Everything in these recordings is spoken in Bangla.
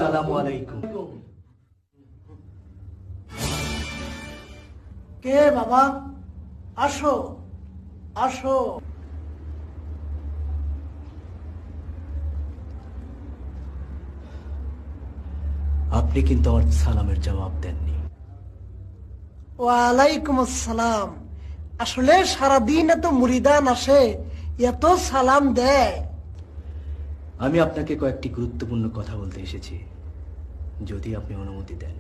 আসসালামু আলাইকুম। কে বাবা? আসো আসো। আপনি কিন্তু আমার সালামের জবাব দেননি। ওয়ালাইকুম আসসালাম। আসলে সারাদিন এত মুরিদান আসে, এত সালাম দেয়। আমি আপনাকে কয়েকটি গুরুত্বপূর্ণ কথা বলতে এসেছি, যদি আপনি অনুমতি দেন।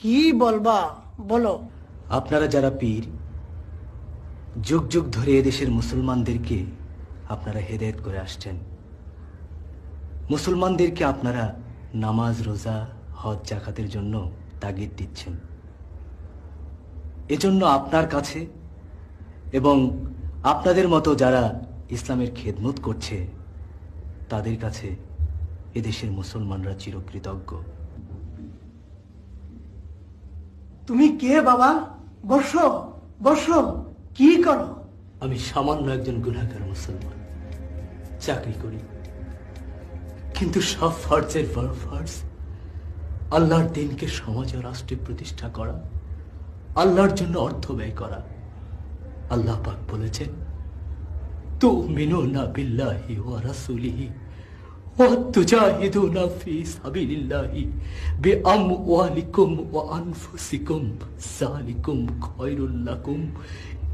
কি বলবা বলো। আপনারা যারা পীর, যুগ যুগ ধরে এদেশের মুসলমানদেরকে আপনারা হেদায়েত করে আসছেন। মুসলমানদেরকে আপনারা নামাজ, রোজা, হজ, জাকাতের জন্য তাগিদ দিচ্ছেন। এজন্য আপনার কাছে এবং আপনাদের মতো যারা ইসলামের খেদমত করছে তাদের কাছে এদেশের মুসলমানরা চিরকৃতজ্ঞ। তুমি কে বাবা? বসো বসো। কি করো? আমি সামান্য একজন গুনাহগার মুসলমান, চাকরি করি, কিন্তু সব ফরজের বড় ফরজ আল্লাহর দিনকে সমাজ ও রাষ্ট্রে প্রতিষ্ঠা করা, আল্লাহর জন্য অর্থ ব্যয় করা। আল্লাহ পাক বলেছেন, তুমিনুনা বিল্লাহি ওয়া রাসূলিহি ওয়া তুজাহিদুনা ফি সাবিলিল্লাহি বিআমওয়ালিকুম ওয়া আনফুসিকুম যালিকুম খায়রুল লাকুম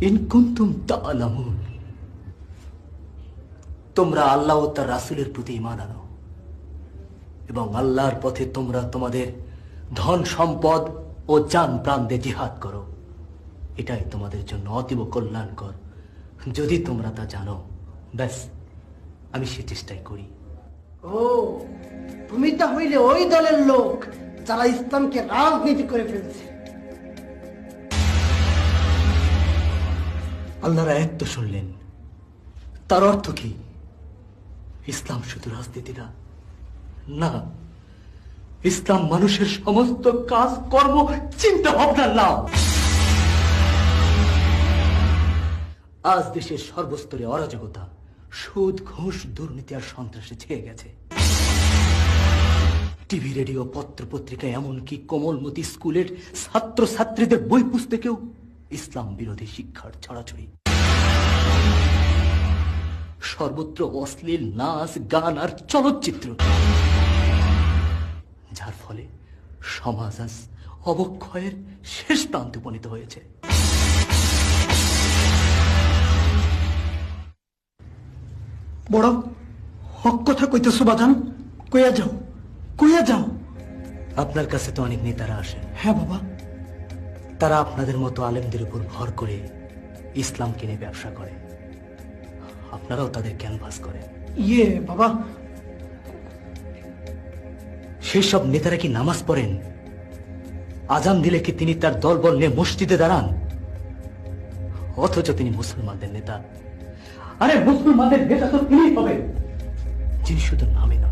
ইন কুনতুম তা'লামুন। তোমরা আল্লাহ ও তার রাসূলের প্রতি ঈমান আনো এবং আল্লাহর পথে তোমরা তোমাদের ধন সম্পদ ও জান প্রাণ দিয়ে জিহাদ করো। এটাই তোমাদের জন্য অতীব কল্যাণকর, যদি তোমরা তা জানো। ব্যাস, আমি সে চেষ্টাই করি। ও, তুমি তা হইলে ওই দলের লোক যারা ইসলামকে রাজনীতি করে ফেলছে। আল্লাহর আয়াত তো শুনলেন, তার অর্থ কি? ইসলাম শুধু রাজনীতি না, না, ইসলাম মানুষের সমস্ত কাজ, কর্ম, চিন্তা ভাবনার নাম। আজ দেশের সর্বস্তরে অরাজকতা, সুদ, ঘুষ, দুর্নীতি আর সন্ত্রাসে ছেয়ে গেছে। টিভি, রেডিও, পত্র পত্রিকায়, এমনকি কোমলমতি স্কুলের ছাত্র ছাত্রীদের বই পুস্তকেও ইসলাম বিরোধী শিক্ষার ছড়াছড়ি। সর্বত্র অশ্লীল নাচ, গান আর চলচ্চিত্র, যার ফলে সমাজ আজ অবক্ষয়ের শেষ প্রান্তে উপনীত হয়েছে। বড় হক কথা কইতেছো বাজান, কইয়া যাও, কইয়া যাও। আপনার কাছে তো অনেক নেতারা আসেন। হ্যাঁ বাবা। তারা আপনাদের মতো আলেমদের উপর ভর করে ইসলাম কিনে ব্যবসা করে। আপনারাও তাদের ক্যানভাস করেন। ইয়ে বাবা, সেই সব নেতারা কি নামাজ পড়েন? আজান দিলে কি তিনি তার দলবল নিয়ে মসজিদে দাঁড়ান? অথচ তিনি মুসলমানদের নেতা। আরে মুসলমানদের নেতা তো তিনি হবে যিনি শুধু নামে না,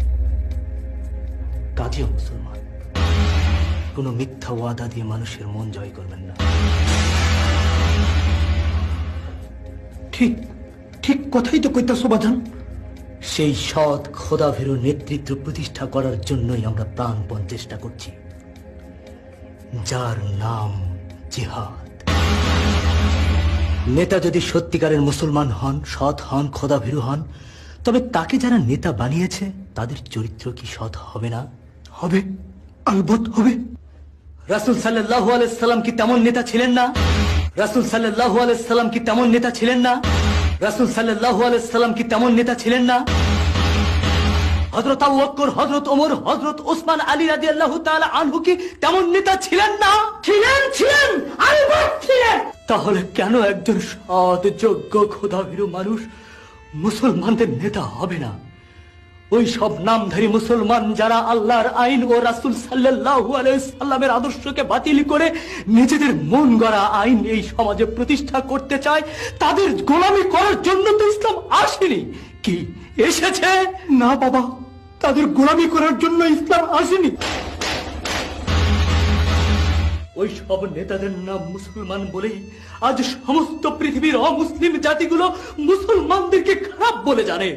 কাজেও মুসলমান। কোনো মিথ্যা ওয়াদা দিয়ে মানুষের মন জয় করবেন না। ঠিক ঠিক কথাই তো কইতেছো বাজান। সেই সৎ খোদাভীরু নেতৃত্ব প্রতিষ্ঠা করার জন্যই আমরা প্রাণপণ চেষ্টা করছি, যার নাম জিহাদ। নেতা যদি সত্যিকারের মুসলমান হন, সৎ হন, খোদাভীরু হন, তবে তাকে যারা নেতা বানিয়েছে তাদের চরিত্র কি সৎ হবে না? হবে, আলবত হবে। রাসূল সাল্লাল্লাহু আলাইহি সাল্লাম কি তেমন নেতা ছিলেন না? রাসূল সাল্লাল্লাহু আলাইহি সাল্লাম কি তেমন নেতা ছিলেন না? রাসূল সাল্লাল্লাহু আলাইহি সাল্লাম কি তেমন নেতা ছিলেন না? হযরত আবু বকর, হযরত ওমর, হযরত ওসমান আলী রাদিয়াল্লাহু তাআলা আনহু কি তেমন নেতা ছিলেন না? ছিলেন, ছিলেন, আলবত ছিলেন। তাহলে কেন একজন সৎ, যোগ্য, খোদাভীরু মানুষ মুসলমানদের নেতা হবে না? ওই সব নামধারী মুসলমান যারা আল্লাহর আইন ও রাসূল সাল্লাল্লাহু আলাইহি সাল্লামের আদর্শকে বাতিল করে নিজেদের মন গড়া আইন এই সমাজে প্রতিষ্ঠা করতে চায়, তাদের গোলামি করার জন্য তো ইসলাম আসেনি। কি এসেছে? না বাবা, তাদের গোলামি করার জন্য ইসলাম আসেনি। ওই সব নেতাদের নাম মুসলমান বলে আজ সমস্ত পৃথিবীর অমুসলিম জাতিগুলো মুসলমানদেরকে খারাপ বলে জানে।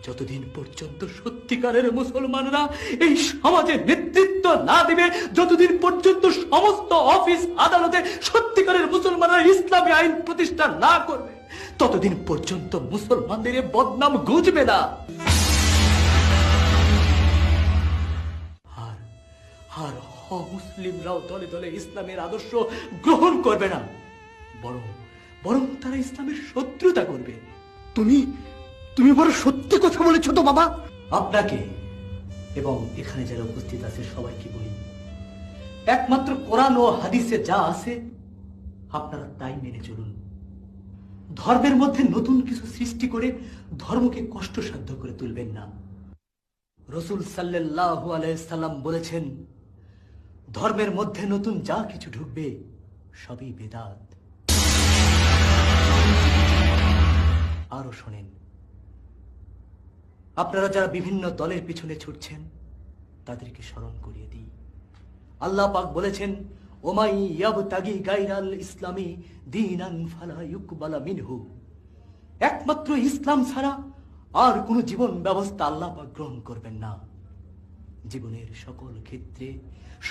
যতদিন পর্যন্ত সত্যিকারের মুসলমানরা এই সমাজে নেতৃত্ব না দিবে, যতদিন পর্যন্ত সমস্ত অফিস আদালতে সত্যিকারের মুসলমানরা ইসলামী আইন প্রতিষ্ঠা না করবে, ততদিন পর্যন্ত মুসলমানদের এ বদনাম গুজবে না। আর মুসলিমরাও দলে দলে ইসলামের আদর্শ গ্রহণ করবে না, বরং তারা ইসলামের শত্রুতা করবে। তুমি বড় সত্যি কথা বলেছো তো বাবা। আপনাকে এবং এখানে যারা উপস্থিত আছে সবাইকে বলি, একমাত্র কোরআন ও হাদিসে যা আছে আপনারা তাই মেনে চলুন। ধর্মের মধ্যে নতুন কিছু সৃষ্টি করে ধর্মকে কষ্টসাধ্য করে তুলবেন না। রাসূল সাল্লাল্লাহু আলাইহি সাল্লাম বলেছেন, ধর্মের মধ্যে নতুন যা কিছু ঢুকবে সবই বেদাত। আরো শোনেন, আপনারা যারা বিভিন্ন দলের পিছনে ছুটছেন তাদেরকে স্মরণ করিয়ে দিই, আল্লাহ পাক বলেছেন, ওমাই ইয়াবতাগি গায়রাল ইসলামি দীনান ফালা ইউকবালা মিনহু। একমাত্র ইসলাম ছাড়া আর কোন জীবন ব্যবস্থা আল্লাহ পাক গ্রহণ করবেন না। জীবনের সকল ক্ষেত্রে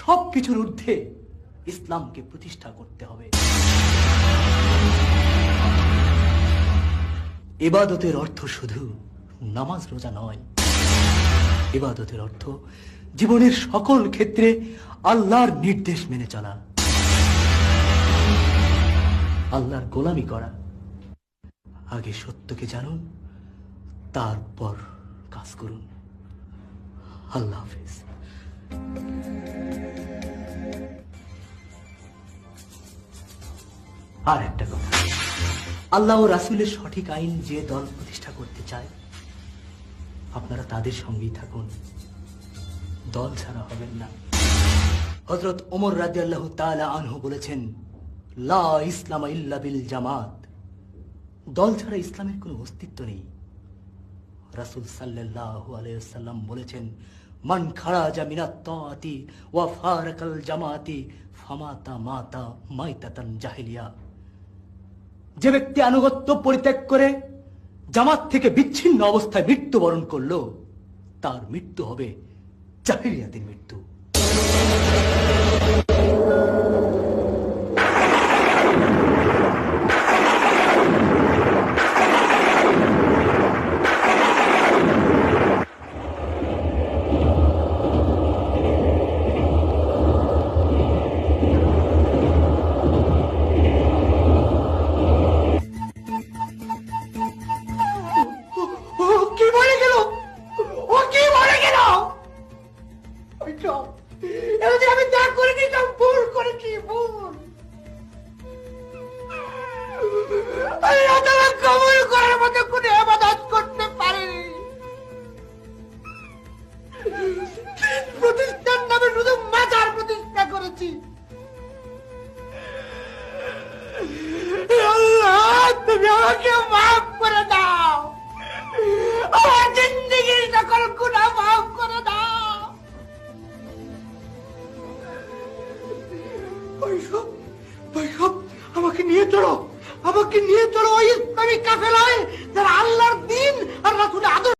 সবকিছুর ঊর্ধ্বে ইসলামকে প্রতিষ্ঠা করতে হবে। ইবাদতের অর্থ শুধু নামাজ রোজা নয়, ইবাদতের অর্থ জীবনের সকল ক্ষেত্রে আল্লাহর নির্দেশ মেনে চলা, আল্লাহর গোলামি করা। আগে সত্যকে জানুন, তারপর কাজ করুন। আল্লাহ হাফেজ। আর একটা কথা, আল্লাহ ও রাসূলের সঠিক আইন যে দল প্রতিষ্ঠা করতে চায় আপনারা তাদের সঙ্গেই থাকুন, দল ছাড়া হবেন না। হযরত ওমর রাদিয়াল্লাহু তাআলা আনহু বলেছেন, লা ইসলাম ইল্লা বিল জামাত। দল ছাড়া ইসলামের কোনো অস্তিত্ব নেই। রাসূল সাল্লাল্লাহু আলাইহি ওয়াসাল্লাম বলেছেন, মান খারাজা মিনাত তাআতি ওয়া ফারাকাল জামাতি ফামাতা মাতা মাইতাতান জাহিলিয়া। যে ব্যক্তি আনুগত্য পরিত্যাগ করে জামাত থেকে বিচ্ছিন্ন অবস্থায় মৃত্যুবরণ করলো, তার মৃত্যু হবে জাহিলিয়াতের মৃত্যু। আমি যা করেছি সব ভুল করেছি, ভুল। আল্লাহ তাআলা কবুল করার মতো কোন ইবাদত করতে পারেনি। প্রতিষ্ঠার নামে শুধু মাজার প্রতিষ্ঠা করেছি। আল্লাহ, তুমি আমাকে মাফ করে দাও, আমার জিন্দেগির সকল গুনাহ মাফ করে দাও। আমাকে নিয়ে চলো ওই ইসলামী কাফেলায় যারা আল্লাহর দ্বীন আর রাসূলের আদর্শ